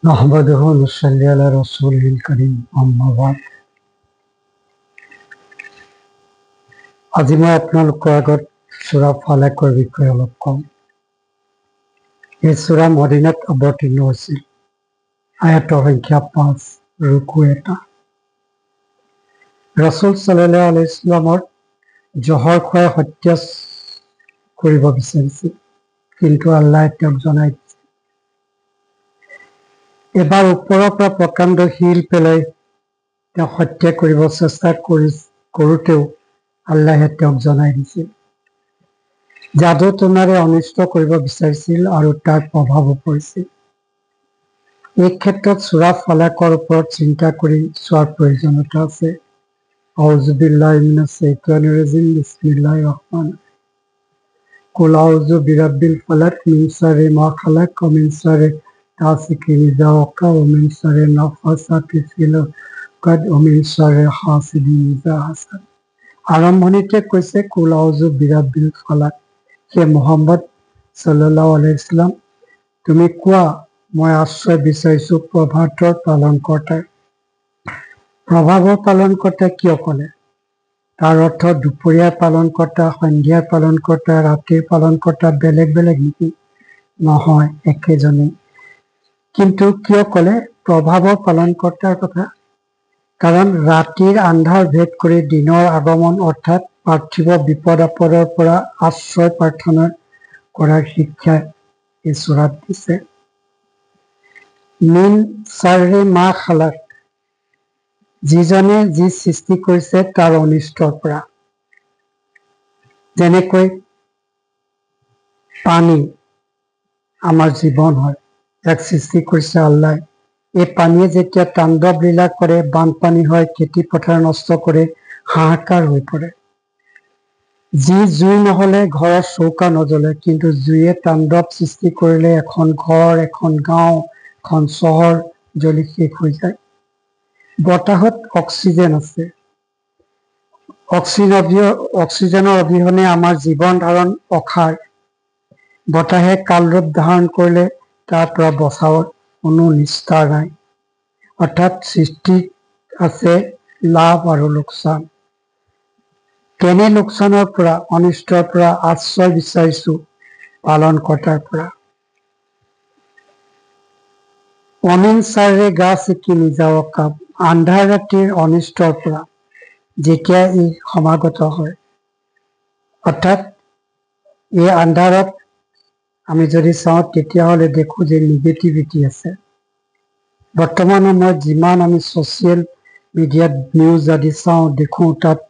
নাহমাদুহু ওয়া নুসাল্লি আলা ৰাসূলিল কাৰীম আম্মা বা'দ। আজি মই আপোনালোকৰ আগত সূৰা ফালাকৰ বিষয়ে অলপ কম। এই সূৰা মদিনাত অৱতীৰ্ণ হৈছিল। আয়াতৰ সংখ্যা 5, ৰুকু 1। ৰাসূল সাল্লাল্লাহু আলাইহি ওয়াসাল্লামৰ জহৰ খুৱাই হত্যা কৰিব বিচাৰিছিল, কিন্তু আল্লাহে তেওঁক জনাই দিছিল। এবাৰ ওপৰৰ পৰা প্ৰকাণ্ড শিল পেলাই তেওঁক হত্যা কৰিব চেষ্টা কৰোঁতেও আল্লাহে তেওঁক জনাই দিছিল। যাদু টনাৰে অনিষ্ট কৰিব বিচাৰিছিল আৰু তাৰ প্ৰভাৱো পৰিছিল। এই ক্ষেত্ৰত সূৰা ফালাকৰ ওপৰত চিন্তা কৰি চোৱাৰ প্ৰয়োজনীয়তা আছে। আউযু বিল্লাহি মিনাশ শাইতানিৰ ৰাজিম। বিসমিল্লাহিৰ ৰহমানিৰ ৰহিম। কুল আউযু বিৰাব্বিল ফালাক মিন শাৰৰি মা খালাক ওয়া মিন শাৰৰি গাসিকিন ইযা ওয়াকা ওয়া মিন শাৰৰি নাফাসাতি ফিল উকাদ ওয়া মিন শাৰৰি হাসিদিন ইযা হাসাদ। আৰম্ভণিতে কৈছে কুল আউযু বিৰাব্বিল ফালাক। হে মুহাম্মদ সাল্লাল্লাহু আলাইহি ওয়াসাল্লাম, তুমি কোৱা, মই আশ্ৰয় বিচাৰিছো প্ৰভাতৰ পালনকৰ্তাৰ। প্ৰভাৱৰ পালনকৰ্তা কিয় ক'লে? তাৰ অৰ্থ দুপৰীয়াৰ পালনকৰ্তা, সন্ধিয়াৰ পালনকৰ্তা, ৰাতিৰ পালনকৰ্তা বেলেগ বেলেগ নেকি? নহয়, একেজনেই। কিন্তু কিয় ক'লে প্ৰভাৱৰ পালনকৰ্তাৰ কথা? কাৰণ ৰাতিৰ আন্ধাৰ ভেদ কৰি দিনৰ আগমন অৰ্থাৎ পাৰ্থিৱ বিপদ আপদৰ পৰা আশ্ৰয় প্ৰাৰ্থনা কৰাৰ শিক্ষা এই সূৰাত দিছে। মিন শাৰৰি মা খালাক, যিজনে যি সৃষ্টি কৰিছে তাৰ অনিষ্টৰ পৰা। যেনেকৈ পানী আমাৰ জীৱন হয়, ইয়াক সৃষ্টি কৰিছে আল্লাহ। এই পানীয়ে যেতিয়া তাণ্ডৱ লীলা কৰে, বানপানী হয়, খেতি পথাৰ নষ্ট কৰে, হাহাকাৰ হৈ পৰে। যি জুই নহলে ঘৰৰ চৌকা নজ্বলে, কিন্তু জুয়ে তাণ্ডৱ সৃষ্টি কৰিলে এখন ঘৰ, এখন গাঁও, এখন চহৰ জ্বলি শেষ হৈ যায়। বতাহত অক্সিজেন আছে। অক্সিজেনৰ অবিহনে আমাৰ জীৱন ধাৰণ অসাৰ। বতাহে কালৰূপ ধাৰণ কৰিলে তাৰ পৰা বচাবৰ কোনো নিস্তাৰ নাই। অৰ্থাৎ সৃষ্টিত আছে লাভ আৰু লোকচান। তেনে লোকচানৰ পৰা, অনিষ্টৰ পৰা আশ্ৰয় বিচাৰিছো পালনকৰ্তাৰ পৰা। অমিন শাৰৰি গাসিকিন ইযা ওয়াকা, আন্ধাৰ ৰাতিৰ অনিষ্টৰ পৰা যেতিয়া ই সমাগত হয়। অৰ্থাৎ এই আন্ধাৰত আমি যদি চাওঁ তেতিয়াহ'লে দেখো যে নিগেটিভিটি আছে। বৰ্তমান সময়ত যিমান আমি ছ'চিয়েল মিডিয়াত নিউজ আদি চাওঁ, দেখোঁ তাত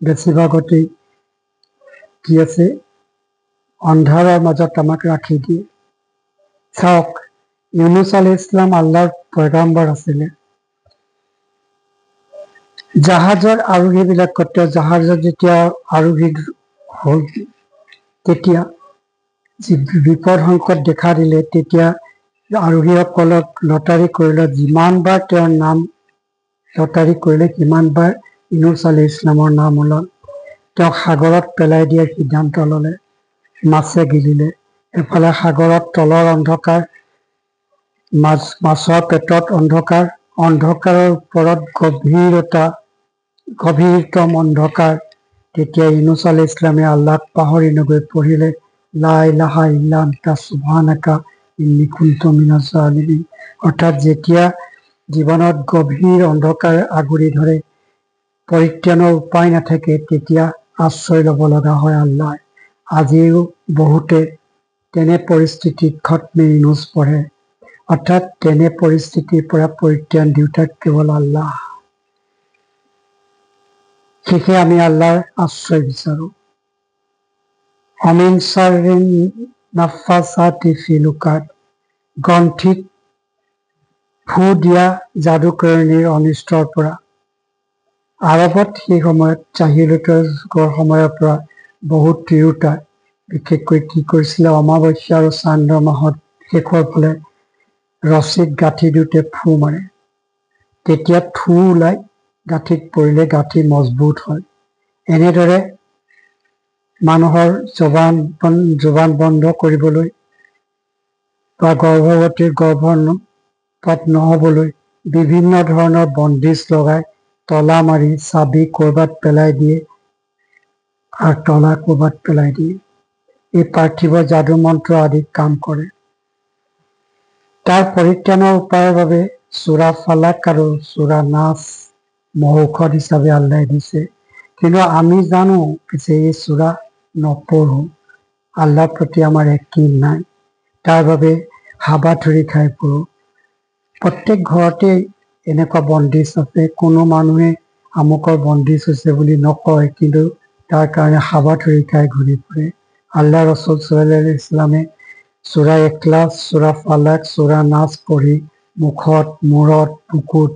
বেছিভাগতেই কি আছে, অন্ধাৰৰ মাজত আমাক ৰাখি দিয়ে। চাওক, ইউনুছ আলাইহিছ সালাম আল্লাহৰ পয়গম্বৰ আছিলে। জাহাজৰ আৰোহীবিলাকত তেওঁ জাহাজত যেতিয়া আৰোহী হ'ল, তেতিয়া যি বিপদ সংকট দেখা দিলে, তেতিয়া আৰোহীসকলক লটাৰী কৰিলে, যিমানবাৰ তেওঁৰ নাম লটাৰী কৰিলে সিমানবাৰ ইউনুছ আলাইহিছ সালামৰ নাম ওলাল। তেওঁক সাগৰত পেলাই দিয়াৰ সিদ্ধান্ত ল'লে, মাছে গিলিলে। এফালে সাগৰত তলৰ অন্ধকাৰ, মাছৰ পেটত অন্ধকাৰ, অন্ধকাৰৰ ওপৰত গভীৰতম অন্ধকাৰ। তেতিয়া ইউনুছ আলাইহিছ সালামে আল্লাহক পাহৰি নগৈ পঢ়িলে, লা ইলাহা ইল্লা আনতা সুবহানাকা ইন্নী কুনতু মিনাজ জালিমিন। অৰ্থাৎ যেতিয়া জীৱনত গভীৰ অন্ধকাৰ আগুৰি ধৰে, পৰিত্ৰাণৰ উপায় নাথাকে, তেতিয়া আশ্ৰয় ল'ব লগা হয় আল্লাহ। আজিও বহুতে তেনে পৰিস্থিতিত খতমে ইউনুছ পঢ়ে। অৰ্থাৎ তেনে পৰিস্থিতিৰ পৰা পৰিত্ৰাণ দিওঁতাক কেৱল আল্লাহ। সেয়ে আমি আল্লাহৰ আশ্ৰয় বিচাৰো। অমিন শাৰৰি নাফাসাতি ফিল উকাদ, গ্ৰন্থিত ফু দিয়া যাদুকৰণীৰ অনিষ্টৰ পৰা। আৰৱত সেই সময়ত জাহিলিয়তৰ যুগৰ সময়ৰ পৰা বহুত তিৰোতা বিশেষকৈ কি কৰিছিলে, অমাৱস্যা আৰু চান্দ্ৰ মাহত শেষৰ ফালে ৰছীত গাঁঠি দিওঁতে ফু মাৰে। তেতিয়া থু ওলাই, গাঁঠিত পৰিলে গাঁঠি মজবুত হয়। এনেদৰে মানুহৰ জবান বন্ধ কৰিবলৈ বা গৰ্ভৱতীৰ পথ নহবলৈ বিভিন্ন ধৰণৰ বন্দিজ লগাই তলা মাৰি চাবি কৰবাত পেলাই দিয়ে আৰু তলা কৰবাত পেলাই দিয়ে। এই পাৰ্থিৱ যাদু মন্ত্ৰ আদি কাম কৰে। তাৰ পৰিত্ৰাণৰ উপায়ৰ বাবে সূৰা ফালাক আৰু সূৰা নাচ মহৌষধ হিচাপে আল্লাহে দিছে। কিন্তু আমি জানো যে এই সূৰা নপঢ়ো, আল্লাহৰ প্ৰতি আমাৰ একীন নাই, তাৰ বাবে হাবাথুৰি খাই ফুৰোঁ। প্ৰত্যেক ঘৰতে এনেকুৱা বন্দিজ আছে। কোনো মানুহে আমুকৰ বন্দিজ হৈছে বুলি নকয়, কিন্তু তাৰ কাৰণে হাবাথুৰি খাই ঘূৰি ফুৰে। আল্লাহ ৰসুল সাল্লাল্লাহু আলাইহি ওয়াসাল্লামে সূৰা ইখলাছ, সূৰা ফালাক, সূৰা নাচ পঢ়ি মুখত, মূৰত, বুকুত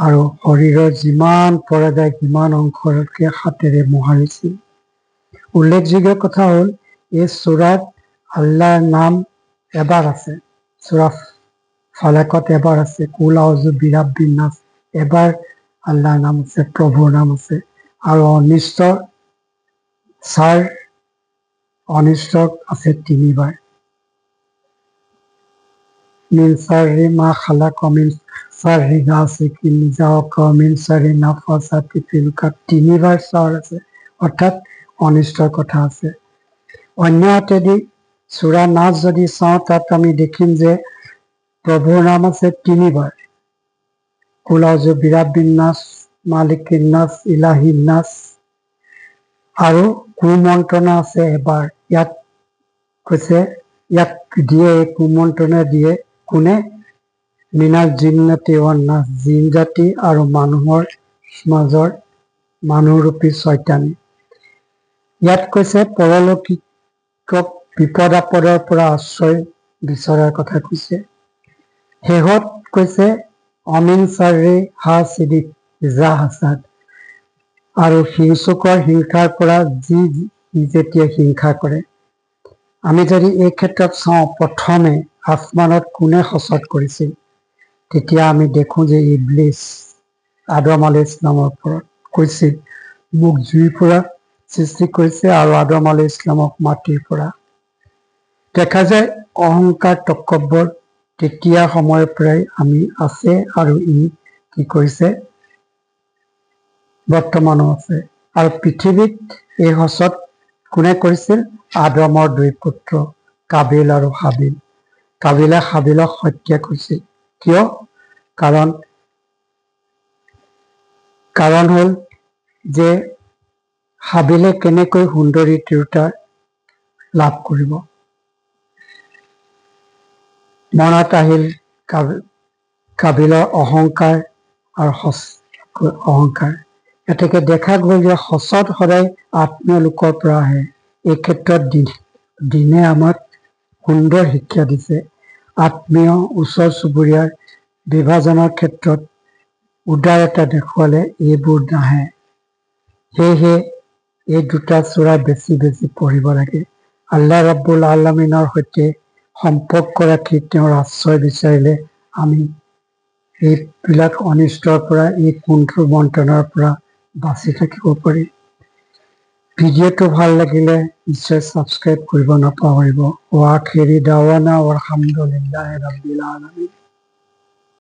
আৰু শৰীৰৰ যিমান পৰা যায় সিমান অংশকে হাতেৰে মোহাৰিছিল। উল্লেখযোগ্য কথা হ'ল, এই সূৰাত আল্লাহৰ নাম এবাৰ আছে, সূৰা ফালাকত এবাৰ আছে, কুল আউযু বিৰাব্বিন নাছ এবাৰ আল্লাহৰ নাম আছে, প্ৰভুৰ নাম আছে। আৰু অনিষ্ট আছে 3 বাৰ। মিন শাৰৰি মা খালাক, মিন শাৰৰি গাছিকিন ইযা ওয়াকা, মিন শাৰৰি নাফাসাতি ফিল উকাদ 3 বাৰ চাৰ আছে, অৰ্থাৎ অনিষ্টৰ কথা আছে। অন্য হাতেদি সূৰা নাচ যদি চাওঁ, তাত আমি দেখিম যে প্ৰভুৰ নাম আছে 3 বাৰ। কুল আউযু বিৰাব্বিন নাছ, মালিকিন নাছ, ইলাহিন নাছ। আৰু কুমন্ত্ৰণা আছে এবাৰ। ইয়াত কৈছে, ইয়াক দিয়ে, কুমন্ত্ৰণা দিয়ে কোনে? মিনাল জিন্নাতি ৱান নাছ, জিন জাতি আৰু মানুহৰ মাজৰ মানুহৰূপী শয়তানে। ইয়াত কৈছে পৰলৌকিকক বিপদ আপদৰ পৰা আশ্ৰয় বিচৰাৰ কথা কৈছে। শেষত কৈছে অমিন শাৰৰি হাছিদিন ইযা হাছাদ, আৰু হিংসুকৰ হিংসাৰ পৰা যি যেতিয়া হিংসা কৰে। আমি যদি এই ক্ষেত্ৰত চাওঁ, প্ৰথমে আসমানত কোনে হসদ কৰিছিল? তেতিয়া আমি দেখো যে ইবলিছ আদম আলাইহিছ সালামৰ ওপৰত কৈছিল, মোক জুইৰ পৰা সৃষ্টি কৰিছে আৰু আদম আলাইহিছ সালামক মাটিৰ পৰা। দেখা যায় অহংকাৰ তকব্বৰ তেতিয়া সময়ৰ পৰাই আমি আছে, আৰু ই কি কৰিছে? বৰ্তমানো আছে। আৰু পৃথিৱীত এই হসদ কোনে কৰিছিল? আদমৰ 2 পুত্ৰ কাবিল আৰু হাবিল। কাবিলে হাবিলক হত্যা কৰিছিল। কিয়? কাৰণ হ'ল যে হাবিলে কেনেকৈ সুন্দৰী তিৰোতা লাভ কৰিব। মনত আহিল কাবিলৰ অহংকাৰ আৰু অহংকাৰ। এতেকে দেখা গ'ল যে হসদ সদায় আত্মীয় লোকৰ পৰা আহে। এই ক্ষেত্ৰত দিনে আমাক সুন্দৰ শিক্ষা দিছে। আত্মীয় ওচৰ চুবুৰীয়াৰ বিভাজনৰ ক্ষেত্ৰত উদাৰতা দেখুৱালে এইবোৰ নাহে। সেয়েহে এই 2টা সূৰা বেছি বেছি পঢ়িব লাগে। আল্লাহ ৰাব্বুল আলামিনৰ সৈতে সম্পৰ্ক ৰাখি তেওঁৰ আশ্ৰয় বিচাৰিলে আমি এইবিলাক অনিষ্টৰ পৰা, এই কুণ্ঠৰ মন্ত্ৰণৰ পৰা বাচি থাকিব পাৰি। ভিডিঅ'টো ভাল লাগিলে নিশ্চয় ছাবস্ক্ৰাইব কৰিব নাপাহৰিব। ৱা আখিৰি দাৱানা আলহামদুলিল্লাহি ৰাব্বিল আলামিন।